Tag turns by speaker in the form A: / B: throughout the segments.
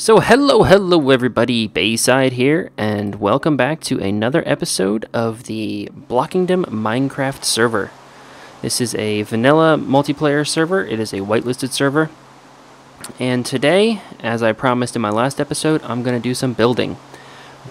A: So hello everybody, Baysyde here, and welcome back to another episode of the Blockingdom Minecraft server. This is a vanilla multiplayer server. It is a whitelisted server. And today, as I promised in my last episode, I'm going to do some building.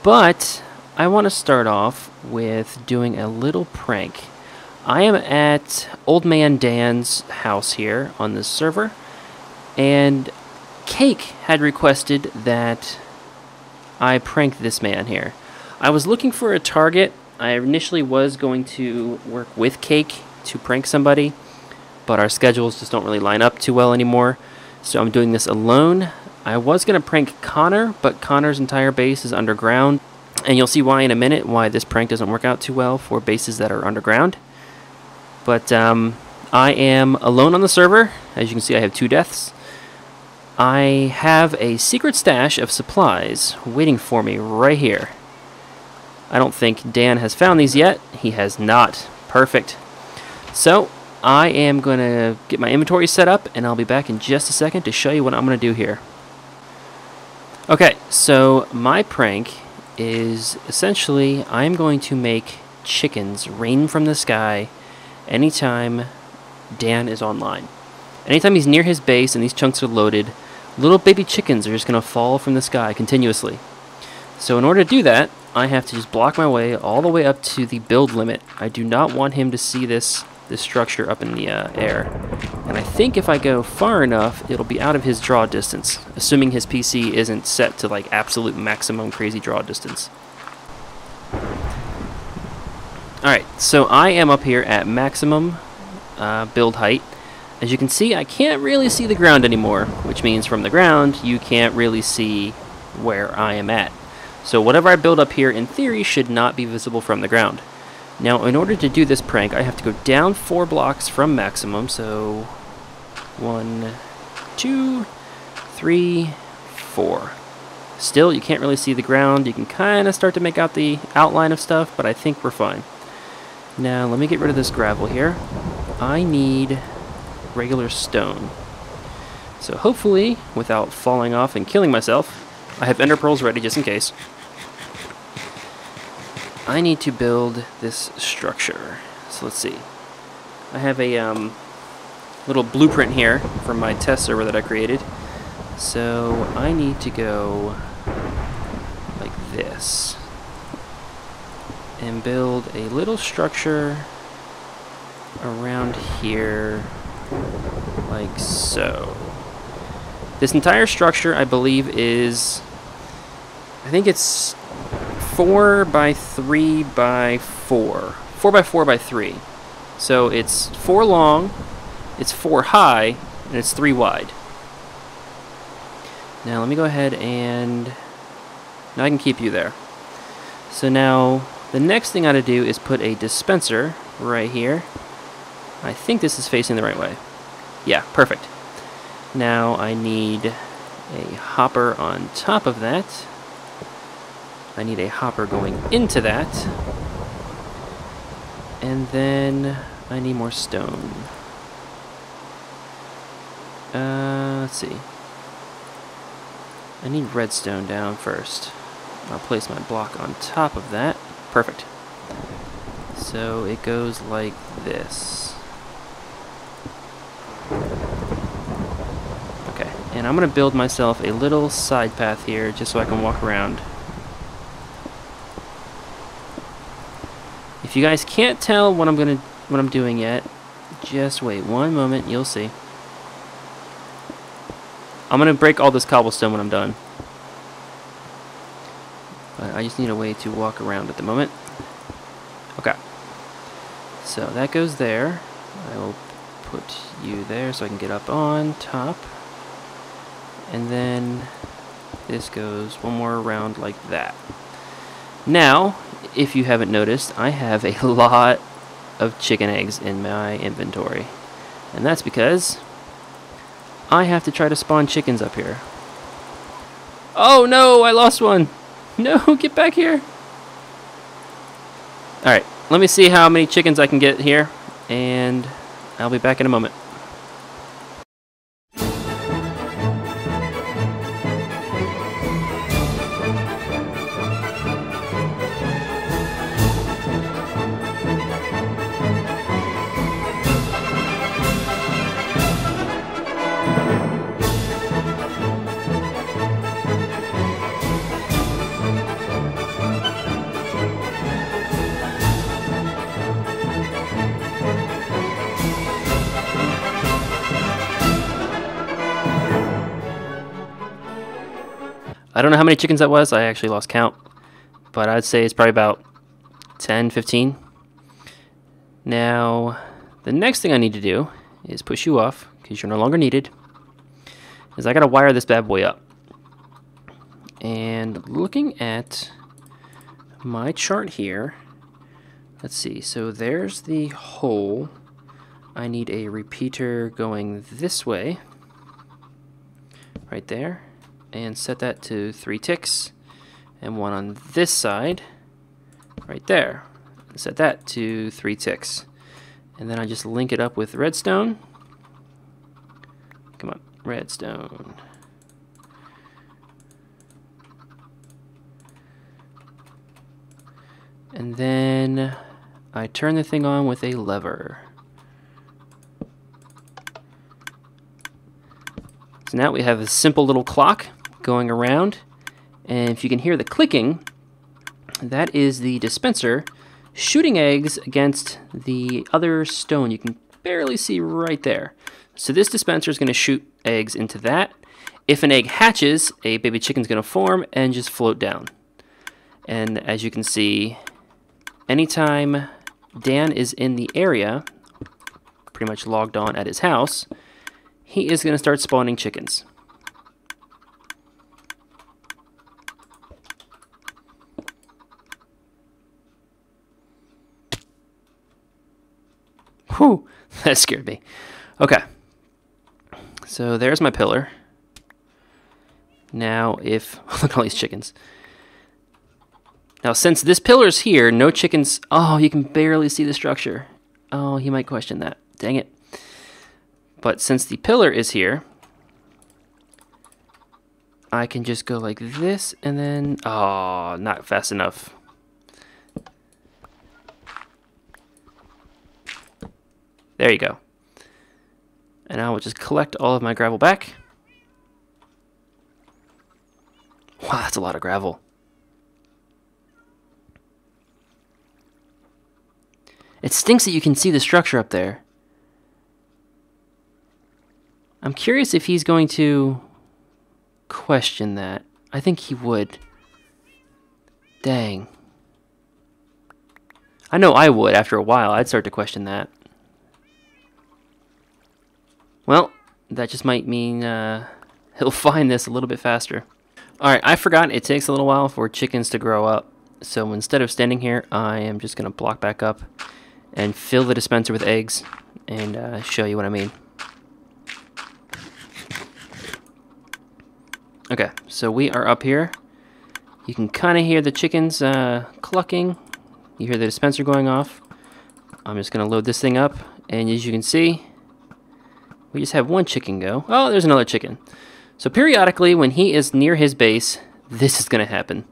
A: But I want to start off with doing a little prank. I am at Old Man Dan's house here on this server, and Cake had requested that I prank this man here. I was looking for a target. I initially was going to work with Cake to prank somebody, but our schedules just don't really line up too well anymore, so I'm doing this alone. I was going to prank Connor, but Connor's entire base is underground, and you'll see why in a minute, why this prank doesn't work out too well for bases that are underground. But I am alone on the server. As you can see, I have 2 deaths. I have a secret stash of supplies waiting for me right here. I don't think Dan has found these yet. He has not. Perfect. So, I am going to get my inventory set up, and I'll be back in just a second to show you what I'm going to do here. Okay, so my prank is essentially I'm going to make chickens rain from the sky anytime Dan is online. Anytime he's near his base and these chunks are loaded, little baby chickens are just going to fall from the sky continuously. So in order to do that, I have to just block my way all the way up to the build limit. I do not want him to see this structure up in the air. And I think if I go far enough, it'll be out of his draw distance, assuming his PC isn't set to like absolute maximum crazy draw distance. Alright, so I am up here at maximum build height. As you can see, I can't really see the ground anymore, which means from the ground, you can't really see where I am at. So whatever I build up here, in theory, should not be visible from the ground. Now, in order to do this prank, I have to go down 4 blocks from maximum, so 1, 2, 3, 4. Still, you can't really see the ground. You can kind of start to make out the outline of stuff, but I think we're fine. Now, let me get rid of this gravel here. I need regular stone. So hopefully, without falling off and killing myself, I have ender pearls ready just in case. I need to build this structure. So let's see. I have a little blueprint here from my test server that I created. So I need to go like this and build a little structure around here like so. This entire structure, I believe, is, I think it's 4 by 3 by 4. 4 by 4 by 3. So it's 4 long, it's 4 high, and it's 3 wide. Now let me go ahead and, now I can keep you there. So now the next thing I gotta do is put a dispenser right here. I think this is facing the right way. Yeah, perfect. Now I need a hopper on top of that. I need a hopper going into that. And then I need more stone. Let's see. I need redstone down first. I'll place my block on top of that. Perfect. So it goes like this. Okay, and I'm going to build myself a little side path here just so I can walk around. If you guys can't tell what I'm doing yet, just wait one moment, you'll see. I'm going to break all this cobblestone when I'm done. But I just need a way to walk around at the moment. Okay. So that goes there. I will put you there so I can get up on top. And then this goes one more round like that. Now, if you haven't noticed, I have a lot of chicken eggs in my inventory. And that's because I have to try to spawn chickens up here. Oh no, I lost one! No, get back here! Alright, let me see how many chickens I can get here, and I'll be back in a moment. I don't know how many chickens that was. I actually lost count. But I'd say it's probably about 10, 15. Now, the next thing I need to do is push you off, because you're no longer needed, is I got to wire this bad boy up. And looking at my chart here, let's see, so there's the hole. I need a repeater going this way, right there, and set that to 3 ticks, and one on this side, right there. Set that to 3 ticks. And then I just link it up with redstone. Come on, redstone. And then I turn the thing on with a lever. So now we have a simple little clock going around. And if you can hear the clicking, that is the dispenser shooting eggs against the other stone. You can barely see right there. So this dispenser is going to shoot eggs into that. If an egg hatches, a baby chicken is going to form and just float down. And as you can see, anytime Dan is in the area, pretty much logged on at his house, he is going to start spawning chickens. Whew, that scared me. Okay, so there's my pillar. Now if, look at all these chickens. Now since this pillar's here, no chickens, oh, you can barely see the structure. Oh, he might question that, dang it. But since the pillar is here, I can just go like this and then, oh, not fast enough. There you go. And I will just collect all of my gravel back. Wow, that's a lot of gravel. It stinks that you can see the structure up there. I'm curious if he's going to question that. I think he would. Dang. I know I would after a while. I'd start to question that. Well, that just might mean he'll find this a little bit faster. Alright, I forgot it takes a little while for chickens to grow up. So instead of standing here, I am just going to block back up and fill the dispenser with eggs and show you what I mean. Okay, so we are up here. You can kind of hear the chickens clucking. You hear the dispenser going off. I'm just going to load this thing up, and as you can see, we just have one chicken go. Oh, there's another chicken. So periodically, when he is near his base, this is going to happen.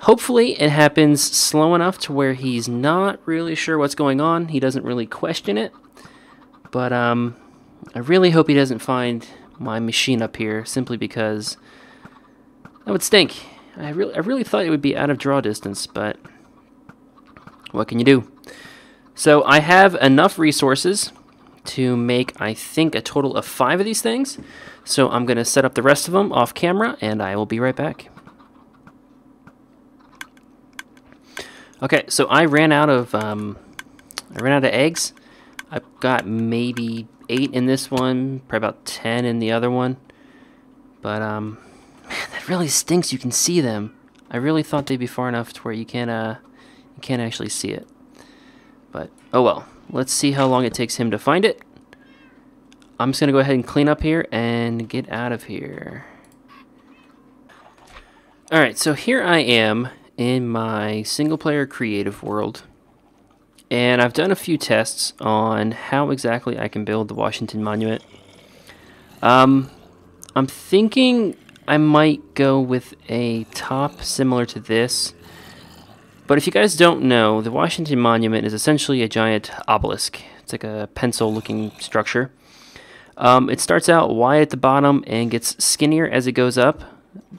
A: Hopefully, it happens slow enough to where he's not really sure what's going on. He doesn't really question it. But I really hope he doesn't find my machine up here, simply because that would stink. I really thought it would be out of draw distance, but what can you do? So I have enough resources to make, I think, a total of 5 of these things. So I'm going to set up the rest of them off camera, and I will be right back. Okay, so I ran out of eggs. I've got maybe 8 in this one, probably about 10 in the other one. But man, that really stinks. You can see them. I really thought they'd be far enough to where you can't actually see it. But oh well. Let's see how long it takes him to find it. I'm just going to go ahead and clean up here and get out of here. Alright, so here I am in my single-player creative world. And I've done a few tests on how exactly I can build the Washington Monument. I'm thinking I might go with a top similar to this. But if you guys don't know, the Washington Monument is essentially a giant obelisk. It's like a pencil-looking structure. It starts out wide at the bottom and gets skinnier as it goes up.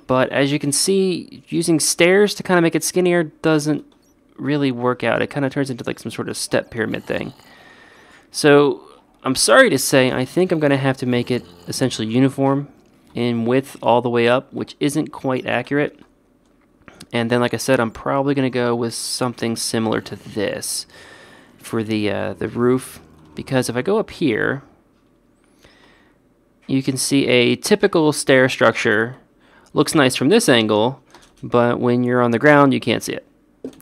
A: But as you can see, using stairs to kind of make it skinnier doesn't really work out. It kind of turns into like some sort of step pyramid thing. So I'm sorry to say, I think I'm going to have to make it essentially uniform in width all the way up, which isn't quite accurate. And then, like I said, I'm probably going to go with something similar to this for the roof, because if I go up here, you can see a typical stair structure. Looks nice from this angle, but when you're on the ground, you can't see it.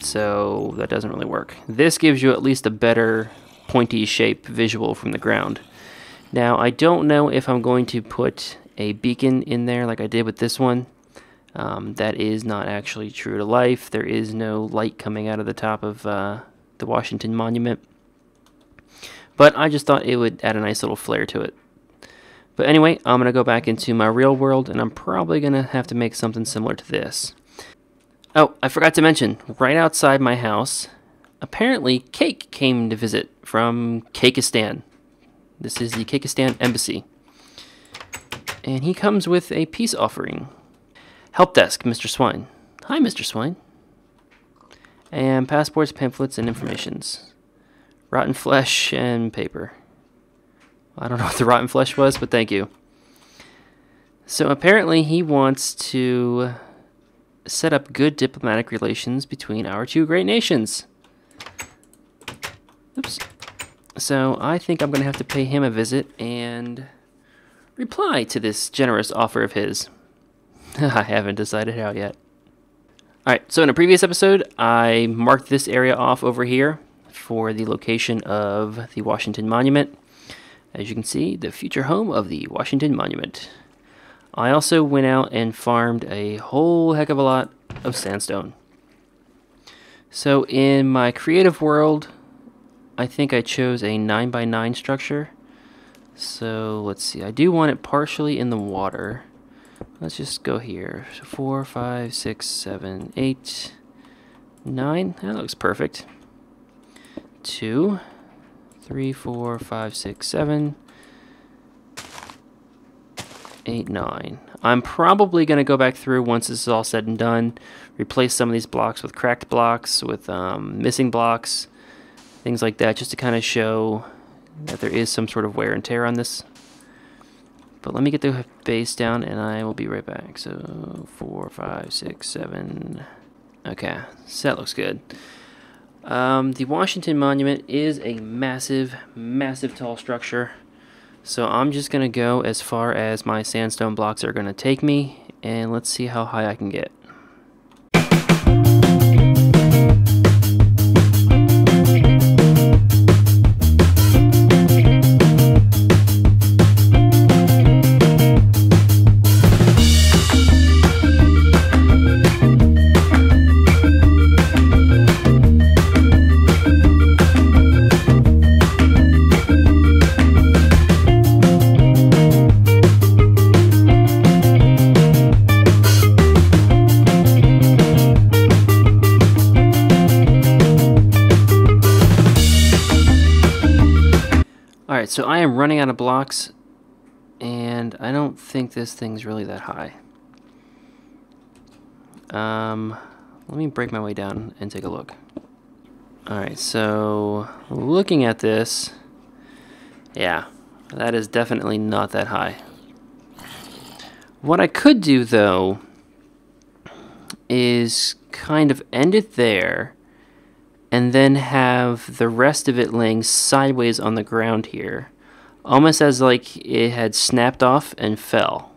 A: So that doesn't really work. This gives you at least a better pointy shape visual from the ground. Now, I don't know if I'm going to put a beacon in there like I did with this one. That is not actually true to life. There is no light coming out of the top of the Washington Monument. But I just thought it would add a nice little flair to it. But anyway, I'm going to go back into my real world, and I'm probably going to have to make something similar to this. Oh, I forgot to mention, right outside my house, apparently Cake came to visit from Cakeistan. This is the Cakeistan Embassy. And he comes with a peace offering. Help desk, Mr. Swine. Hi, Mr. Swine. And passports, pamphlets, and informations. Rotten flesh and paper. I don't know what the rotten flesh was, but thank you. So apparently he wants to set up good diplomatic relations between our two great nations. Oops. So I think I'm going to have to pay him a visit and reply to this generous offer of his. I haven't decided how yet. Alright, so in a previous episode, I marked this area off over here for the location of the Washington Monument. As you can see, the future home of the Washington Monument. I also went out and farmed a whole heck of a lot of sandstone. So in my creative world, I think I chose a 9x9 structure. So let's see, I do want it partially in the water. Let's just go here. So 4, 5, 6, 7, 8, 9. That looks perfect. 2, 3, 4, 5, 6, 7, 8, 9. I'm probably going to go back through once this is all said and done, replace some of these blocks with cracked blocks, with missing blocks, things like that, just to kind of show that there is some sort of wear and tear on this. But let me get the base down and I will be right back. So 4, 5, 6, 7. Okay, so that looks good. The Washington Monument is a massive, massive tall structure. So I'm just going to go as far as my sandstone blocks are going to take me. And let's see how high I can get. Alright, so I am running out of blocks, and I don't think this thing's really that high. Let me break my way down and take a look. Alright, so looking at this, yeah, that is definitely not that high. What I could do, though, is kind of end it there, and then have the rest of it laying sideways on the ground here, almost as like it had snapped off and fell.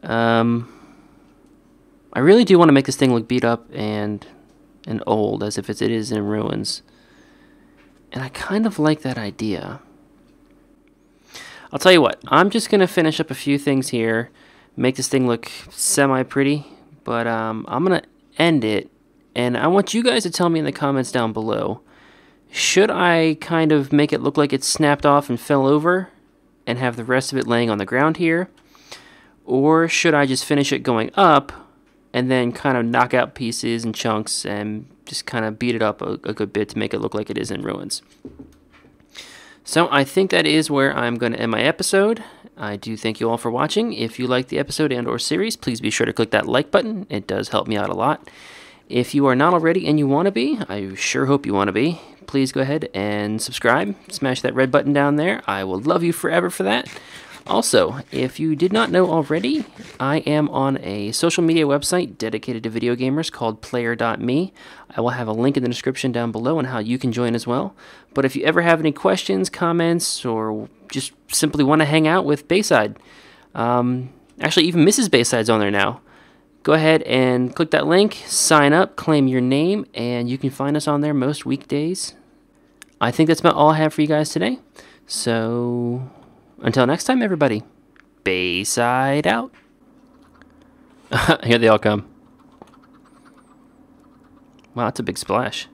A: I really do want to make this thing look beat up and old, as if it is in ruins. And I kind of like that idea. I'll tell you what, I'm just going to finish up a few things here, make this thing look semi-pretty, but I'm going to end it. And I want you guys to tell me in the comments down below, should I kind of make it look like it snapped off and fell over and have the rest of it laying on the ground here? Or should I just finish it going up and then kind of knock out pieces and chunks and just kind of beat it up a good bit to make it look like it is in ruins? So I think that is where I'm going to end my episode. I do thank you all for watching. If you liked the episode and or series, please be sure to click that like button. It does help me out a lot. If you are not already and you want to be, I sure hope you want to be, please go ahead and subscribe. Smash that red button down there. I will love you forever for that. Also, if you did not know already, I am on a social media website dedicated to video gamers called player.me. I will have a link in the description down below on how you can join as well. But if you ever have any questions, comments, or just simply want to hang out with Baysyde, actually even Mrs. Baysyde's on there now, go ahead and click that link, sign up, claim your name, and you can find us on there most weekdays. I think that's about all I have for you guys today. So until next time, everybody, Baysyde out. Here they all come. Wow, that's a big splash.